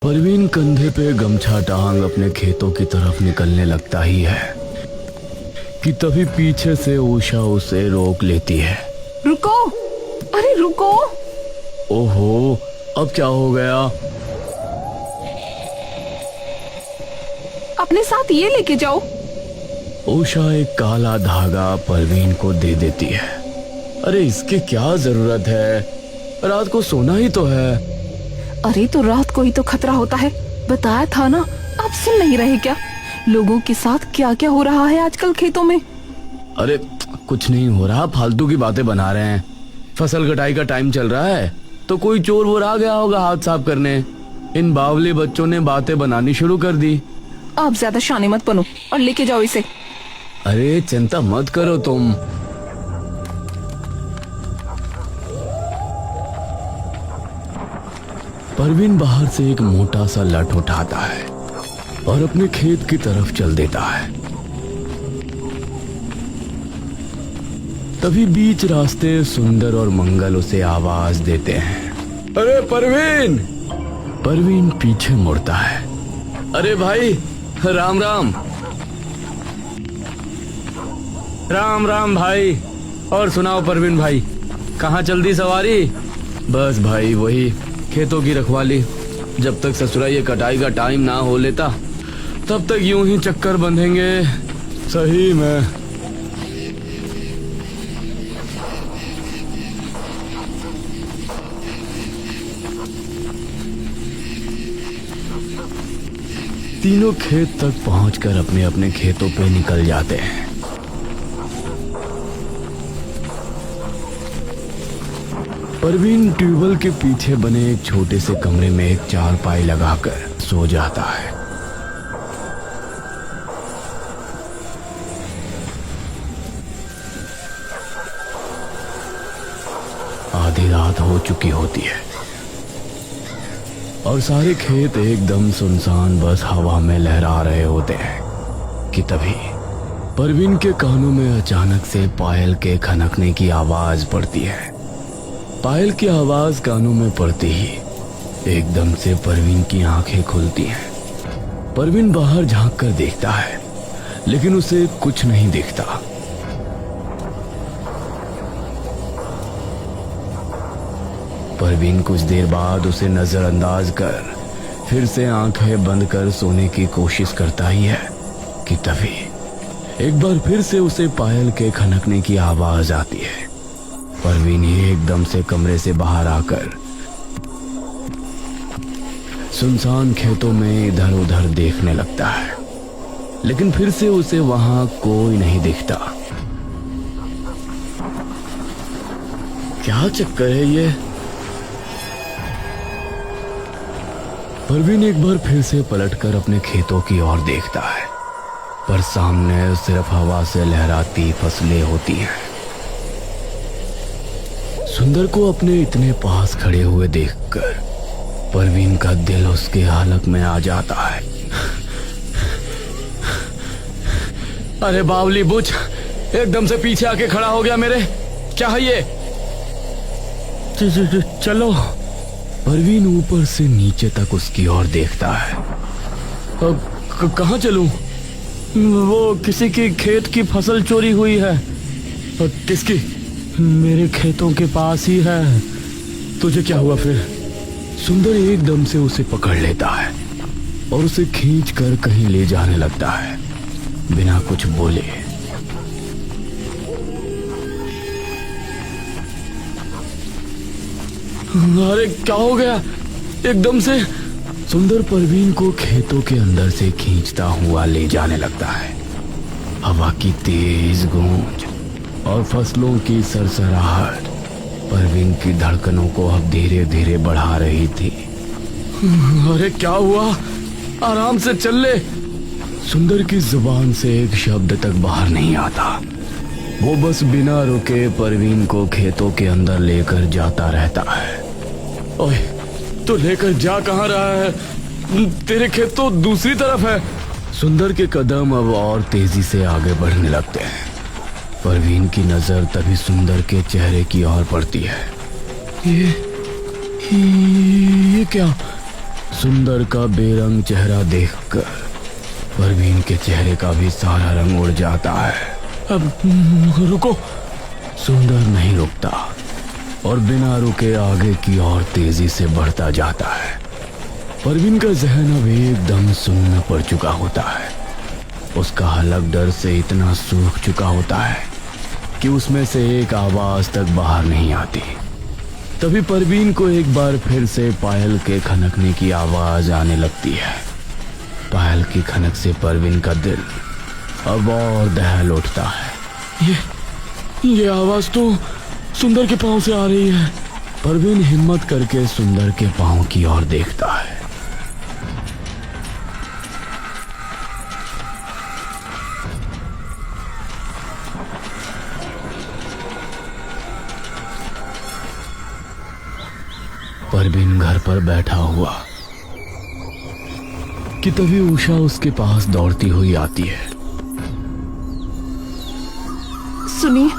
परवीन कंधे पे गमछा टांग अपने खेतों की तरफ निकलने लगता ही है कि तभी पीछे से उषा उसे रोक लेती है। रुको, अरे रुको। ओहो, अब क्या हो गया? अपने साथ ये लेके जाओ। उषा एक काला धागा परवीन को दे देती है। अरे इसकी क्या जरूरत है, रात को सोना ही तो है। अरे तो रात को ही तो खतरा होता है, बताया था ना। आप सुन नहीं रहे क्या? लोगों के साथ क्या क्या हो रहा है आजकल खेतों में। अरे कुछ नहीं हो रहा, फालतू की बातें बना रहे हैं। फसल कटाई का टाइम चल रहा है तो कोई चोर वोर आ गया होगा हाथ साफ करने। इन बावली बच्चों ने बातें बनानी शुरू कर दी। आप ज्यादा शाने मत बनो और लेके जाओ इसे। अरे चिंता मत करो तुम। परवीन बाहर से एक मोटा सा लठ उठाता है और अपने खेत की तरफ चल देता है। तभी बीच रास्ते सुंदर और मंगल उसे आवाज देते हैं। अरे परवीन! परवीन पीछे मुड़ता है। अरे भाई, राम राम। राम राम भाई। और सुनाओ परवीन भाई, कहाँ चल दी सवारी? बस भाई वही खेतों की रखवाली। जब तक ससुराई कटाई का टाइम ना हो लेता तब तक यूं ही चक्कर बंधेंगे। सही में। तीनों खेत तक पहुंचकर अपने अपने खेतों पे निकल जाते हैं। परवीन ट्यूबवेल के पीछे बने एक छोटे से कमरे में एक चारपाई लगाकर सो जाता है। आधी रात हो चुकी होती है और सारे खेत एकदम सुनसान, बस हवा में लहरा रहे होते हैं कि तभी परवीन के कानों में अचानक से पायल के खनकने की आवाज पड़ती है। पायल की आवाज कानों में पड़ते ही एकदम से परवीन की आंखें खुलती हैं। परवीन बाहर झांक कर देखता है लेकिन उसे कुछ नहीं दिखता। परवीन कुछ देर बाद उसे नजरअंदाज कर फिर से आंखें बंद कर सोने की कोशिश करता ही है कि तभी एक बार फिर से उसे पायल के खनकने की आवाज आती है। परवीन एकदम से कमरे से बाहर आकर सुनसान खेतों में इधर उधर देखने लगता है लेकिन फिर से उसे वहां कोई नहीं दिखता। क्या चक्कर है ये? परवीन एक बार फिर से पलटकर अपने खेतों की ओर देखता है पर सामने सिर्फ हवा से लहराती फसलें होती हैं। सुंदर को अपने इतने पास खड़े हुए देखकर परवीन का दिल उसके हलक में आ जाता है। अरे बावली बुझ, एकदम से पीछे आके खड़ा हो गया मेरे। क्या है ये? चलो। परवीन ऊपर से नीचे तक उसकी ओर देखता है। अब कहाँ चलूं? वो किसी की खेत की फसल चोरी हुई है। किसकी? मेरे खेतों के पास ही है। तुझे क्या हुआ फिर? सुंदर एकदम से उसे पकड़ लेता है और उसे खींच कर कहीं ले जाने लगता है बिना कुछ बोले। अरे क्या हो गया? एकदम से सुंदर परवीन को खेतों के अंदर से खींचता हुआ ले जाने लगता है। हवा की तेज गूंज और फसलों की सरसराहट परवीन की धड़कनों को अब धीरे धीरे बढ़ा रही थी। अरे क्या हुआ? आराम से चल ले। सुंदर की जुबान से एक शब्द तक बाहर नहीं आता। वो बस बिना रुके परवीन को खेतों के अंदर लेकर जाता रहता है। ओए, तो लेकर जा कहाँ रहा है? तेरे खेत तो दूसरी तरफ है। सुंदर के कदम अब और तेजी से आगे बढ़ने लगते हैं। परवीन की नजर तभी सुंदर के चेहरे की ओर पड़ती है। ये क्या? सुंदर का बेरंग चेहरा देखकर परवीन के चेहरे का भी सारा रंग उड़ जाता है। अब रुको। सुंदर नहीं रुकता और बिना रुके आगे की ओर तेजी से बढ़ता जाता है। परवीन का जहन अब एकदम सुन्न पड़ चुका होता है। उसका हलक डर से इतना सूख चुका होता है कि उसमें से एक आवाज तक बाहर नहीं आती। तभी परवीन को एक बार फिर से पायल के खनकने की आवाज आने लगती है। पायल की खनक से परवीन का दिल अब और दहल उठता है। ये आवाज तो सुंदर के पांव से आ रही है। परवीन हिम्मत करके सुंदर के पांव की ओर देखता है। परवीन घर पर बैठा हुआ कि तभी उषा उसके पास दौड़ती हुई आती है। सुनिए।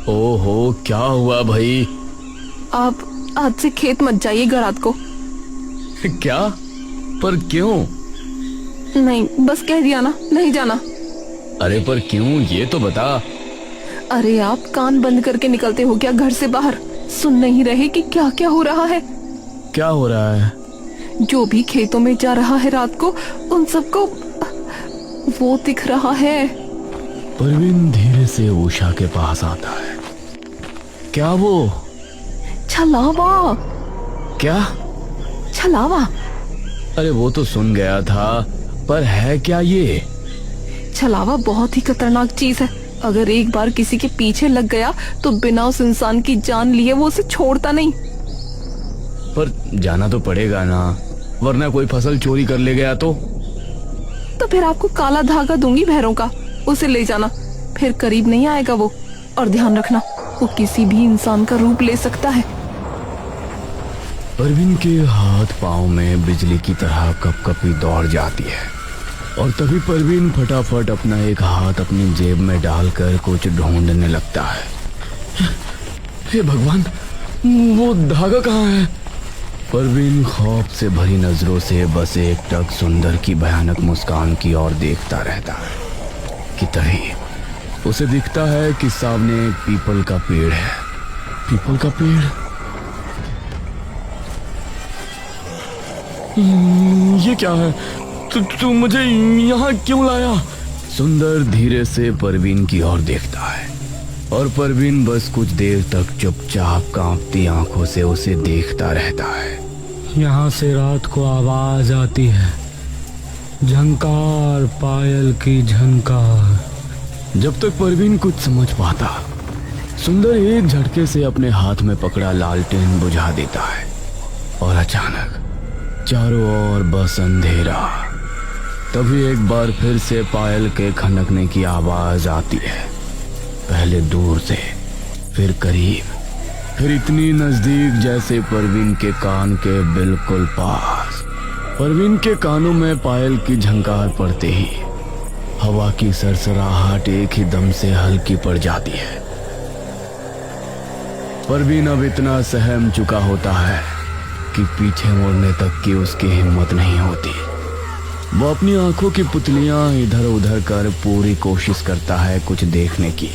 ओहो, क्या हुआ भाई? आप आज से खेत मत जाइएगा रात को। क्या? पर क्यों? नहीं, बस कह दिया ना, नहीं जाना। अरे पर क्यों, ये तो बता। अरे आप कान बंद करके निकलते हो क्या घर से बाहर? सुन नहीं रहे कि क्या क्या हो रहा है? क्या हो रहा है? जो भी खेतों में जा रहा है रात को, उन सबको वो दिख रहा है। परवीन धीरे से उषा के पास आता है। क्या वो? छलावा। क्या? छलावा। अरे वो तो सुन गया था, पर है क्या ये? छलावा बहुत ही खतरनाक चीज है। अगर एक बार किसी के पीछे लग गया तो बिना उस इंसान की जान लिए वो उसे छोड़ता नहीं। पर जाना तो पड़ेगा ना, वरना कोई फसल चोरी कर ले गया तो फिर आपको काला धागा दूंगी भैरों का, उसे ले जाना, फिर करीब नहीं आएगा वो। और ध्यान रखना, वो किसी भी इंसान का रूप ले सकता है। परवीन के हाथ पांव में बिजली की तरह कपकपी दौड़ जाती है और तभी परवीन फटाफट अपना एक हाथ अपनी जेब में डालकर कुछ ढूंढने लगता है। हे भगवान, वो धागा कहाँ है? परवीन खौफ से भरी नजरों से बस एक टक सुंदर की भयानक मुस्कान की ओर देखता रहता है कि तभी उसे दिखता है कि सामने एक पीपल का पेड़ है। पीपल का पेड़? ये क्या है? तू मुझे यहाँ क्यों लाया? सुंदर धीरे से परवीन की ओर देखता है और परवीन बस कुछ देर तक चुपचाप कांपती आंखों से उसे देखता रहता है। यहाँ से रात को आवाज आती है, झंकार, पायल की झंकार। जब तक परवीन कुछ समझ पाता, सुंदर एक झटके से अपने हाथ में पकड़ा लालटेन बुझा देता है और अचानक चारों ओर बस अंधेरा। तभी एक बार फिर से पायल के खनकने की आवाज आती है, पहले दूर से, फिर करीब, फिर इतनी नजदीक जैसे परवीन के कान के बिल्कुल पास। परवीन के कानों में पायल की झंकार पड़ते ही हवा की सरसराहट एक ही दम से हल्की पड़ जाती है। परवीन अब इतना सहम चुका होता है कि पीछे मुड़ने तक की उसकी हिम्मत नहीं होती। वो अपनी आंखों की पुतलियां इधर उधर कर पूरी कोशिश करता है कुछ देखने की,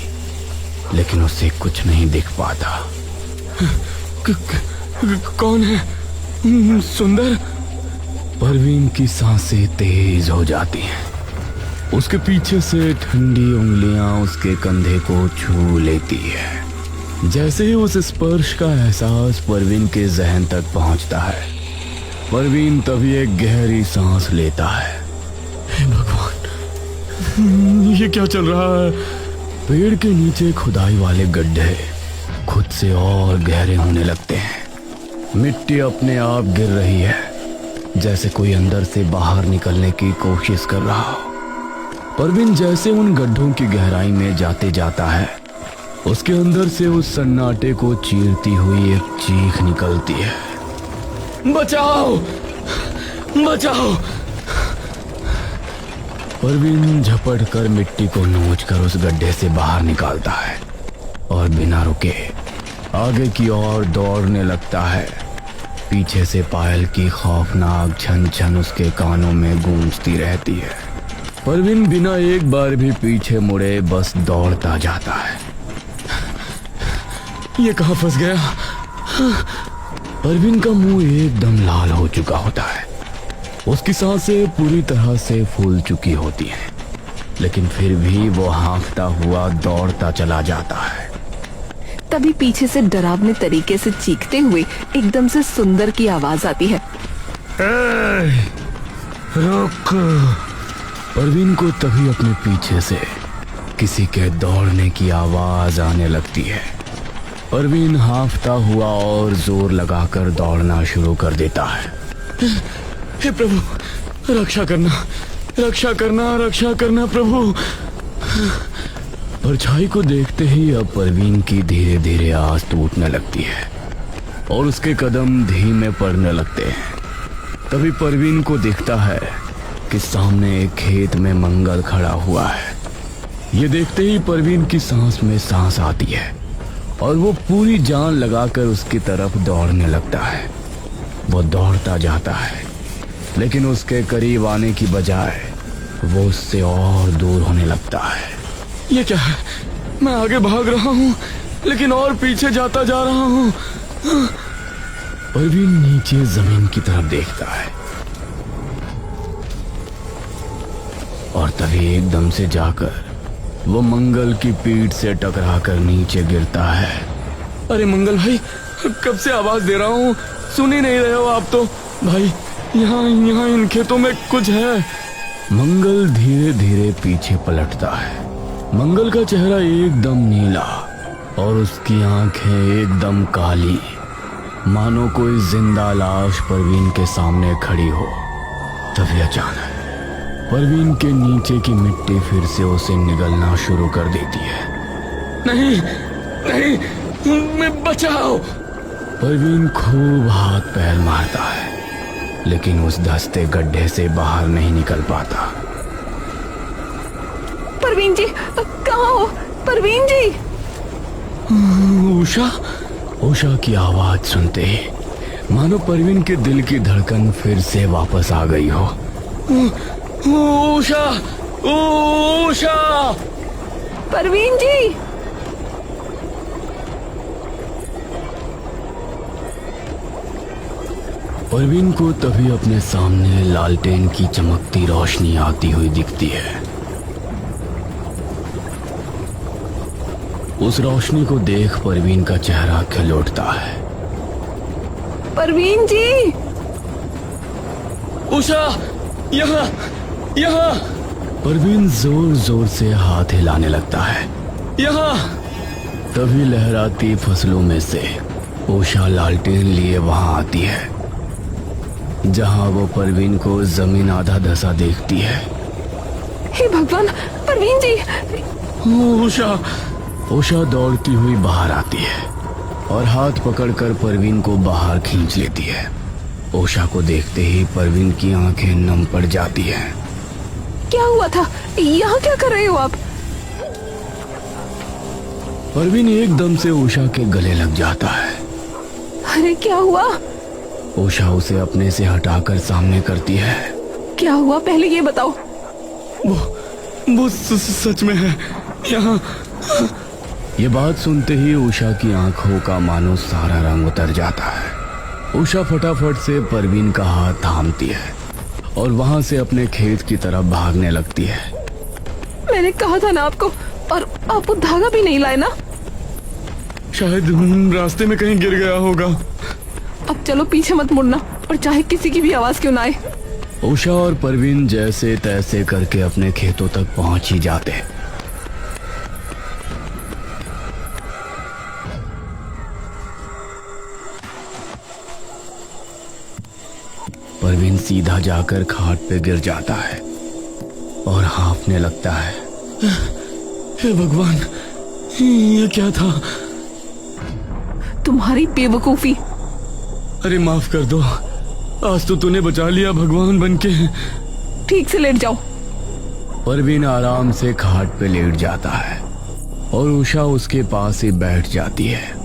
लेकिन उसे कुछ नहीं दिख पाता। कौन है? सुंदर? परवीन की सांसें तेज हो जाती हैं। उसके पीछे से ठंडी उंगलियां उसके कंधे को छू लेती है। जैसे ही उस स्पर्श का एहसास परवीन के जहन तक पहुंचता है, परवीन तभी एक गहरी सांस लेता है। हे भगवान, ये क्या चल रहा है? पेड़ के नीचे खुदाई वाले गड्ढे खुद से और गहरे होने लगते हैं। मिट्टी अपने आप गिर रही है, जैसे कोई अंदर से बाहर निकलने की कोशिश कर रहा हो। परवीन जैसे उन गड्ढों की गहराई में जाते जाता है, उसके अंदर से उस सन्नाटे को चीरती हुई एक चीख निकलती है। बचाओ! बचाओ! परवीन झपट कर मिट्टी को नोचकर उस गड्ढे से बाहर निकालता है और बिना रुके आगे की ओर दौड़ने लगता है। पीछे से पायल की खौफनाक छन छन उसके कानों में गूंजती रहती है। परवीन बिना एक बार भी पीछे मुड़े बस दौड़ता जाता है। ये कहाँ फंस गया? परवीन का मुंह एकदम लाल हो चुका होता है। उसकी सांसें पूरी तरह से फूल चुकी होती हैं, लेकिन फिर भी वो हाँफता हुआ दौड़ता चला जाता है। तभी पीछे से डरावने तरीके से चीखते हुए एकदम से सुंदर की आवाज आती है। रुक! परवीन को तभी अपने पीछे से किसी के दौड़ने की आवाज आने लगती है। परवीन हाँफता हुआ और जोर लगाकर दौड़ना शुरू कर देता है। हे प्रभु, रक्षा करना, रक्षा करना, रक्षा करना प्रभु! परछाई को देखते ही अब परवीन की धीरे धीरे आस टूटने लगती है और उसके कदम धीमे पड़ने लगते हैं। तभी परवीन को दिखता है कि सामने एक खेत में मंगल खड़ा हुआ है। ये देखते ही परवीन की सांस में सांस आती है और वो पूरी जान लगाकर उसकी तरफ दौड़ने लगता है। वो दौड़ता जाता है, लेकिन उसके करीब आने की बजाय वो उससे और दूर होने लगता है। ये क्या है? मैं आगे भाग रहा हूँ लेकिन और पीछे जाता जा रहा हूँ। परवीन नीचे जमीन की तरफ देखता है और तभी एकदम से जाकर वो मंगल की पीठ से टकराकर नीचे गिरता है। अरे मंगल भाई, कब से आवाज दे रहा हूँ, सुन ही नहीं रहे हो आप तो। भाई यहाँ इन खेतों में कुछ है। मंगल धीरे धीरे पीछे पलटता है। मंगल का चेहरा एकदम नीला और उसकी आंखें एकदम काली, मानो कोई जिंदा लाश परवीन के सामने खड़ी हो। तभी अचानक परवीन के नीचे की मिट्टी फिर से उसे निगलना शुरू कर देती है। नहीं नहीं, मैं बचाओ! परवीन खूब हाथ पैर मारता है, लेकिन उस धंसते गड्ढे से बाहर नहीं निकल पाता। परवीन जी, कहाँ हो? परवीन जी! उषा! उषा की आवाज सुनते ही मानो परवीन के दिल की धड़कन फिर से वापस आ गई हो। उषा! उषा! परवीन जी! परवीन को तभी अपने सामने लालटेन की चमकती रोशनी आती हुई दिखती है। उस रोशनी को देख परवीन का चेहरा खिल उठता है। परवीन जी! उषा! यहाँ! यहाँ! परवीन जोर जोर से हाथ हिलाने लगता है। यहाँ! तभी लहराती फसलों में से उषा लालटेन लिए वहां आती है, जहां वो परवीन को जमीन आधा धसा देखती है। हे भगवान! परवीन जी! उषा! उषा दौड़ती हुई बाहर आती है और हाथ पकड़कर परवीन को बाहर खींच लेती है। उषा को देखते ही परवीन की आंखें नम पड़ जाती हैं। क्या हुआ था? यहाँ क्या कर रहे हो आप? परवीन एकदम से उषा के गले लग जाता है। अरे क्या हुआ? उषा उसे अपने से हटाकर सामने करती है। क्या हुआ, पहले ये बताओ। वो सच में है यहाँ। ये बात सुनते ही उषा की आंखों का मानो सारा रंग उतर जाता है। उषा फटाफट से परवीन का हाथ थामती है और वहां से अपने खेत की तरफ भागने लगती है। मैंने कहा था ना आपको, और आप वो धागा भी नहीं लाए ना? शायद रास्ते में कहीं गिर गया होगा। अब चलो पीछे मत मुड़ना, और चाहे किसी की भी आवाज क्यों ना आए। उषा और परवीन जैसे तैसे करके अपने खेतों तक पहुंच ही जाते। परवीन सीधा जाकर खाट पे गिर जाता है और हाँफने लगता है। हे भगवान, ये क्या था? तुम्हारी बेवकूफी। अरे माफ कर दो, आज तो तूने बचा लिया भगवान बनके। ठीक से लेट जाओ। परवीन आराम से खाट पे लेट जाता है और उषा उसके पास ही बैठ जाती है।